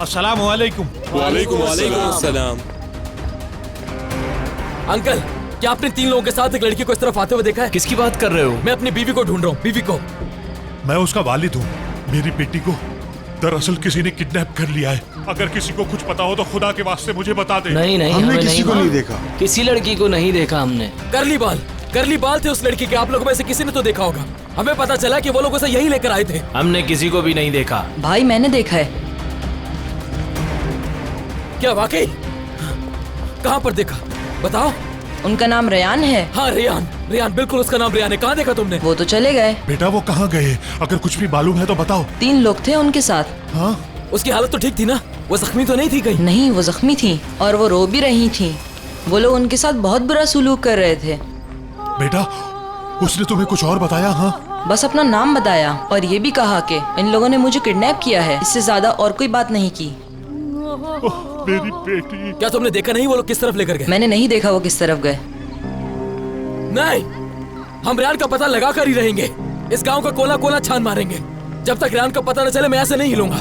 अस्सलामु अलैकुम। वालेकुम अस्सलाम। अंकल, क्या आपने 3 लोगों के साथ एक लड़की को इस तरफ आते हुए देखा है? किसकी बात कर रहे हो? मैं अपनी बीवी को ढूंढ रहा हूँ, बीवी को। मैं उसका वालिद हूँ। मेरी बेटी को दरअसल किसी ने किडनैप कर लिया है। अगर किसी को कुछ पता हो तो खुदा के वास्ते मुझे बता दे। नहीं नहीं, हमने हमें किसी को नहीं देखा। किसी लड़की को नहीं देखा हमने। करली बाल थे उस लड़की के। आप लोगों में से किसी ने तो देखा होगा। हमें पता चला कि वो लोग उसे यहीं लेकर आए थे। हमने किसी को भी नहीं देखा। भाई मैंने देखा है। क्या वाकई? कहाँ पर देखा? बताओ। उनका नाम रेयान है। हाँ, रेयान बिल्कुल उसका नाम रेयान है। कहाँ देखा तुमने? वो तो चले गए। बेटा वो कहाँ गए? अगर कुछ भी मालूम है तो बताओ। 3 लोग थे उनके साथ। हाँ? उसकी हालत तो ठीक थी ना? वो जख्मी तो नहीं थी कहीं? नहीं, वो जख्मी थी और वो रो भी रही थी। वो लोग उनके साथ बहुत बुरा सुलूक कर रहे थे। बेटा उसने तुम्हें कुछ और बताया? हाँ, बस अपना नाम बताया और ये भी कहा कि इन लोगों ने मुझे किडनैप किया है। इससे ज्यादा और कोई बात नहीं की। मेरी बेटी। क्या तुमने देखा नहीं वो लोग किस तरफ लेकर गए? मैंने नहीं देखा वो किस तरफ गए। नहीं, हम रेयान का पता लगा कर ही रहेंगे। इस गांव का कोना कोना छान मारेंगे। जब तक रेयान का पता न चले मैं ऐसे नहीं हिलूंगा।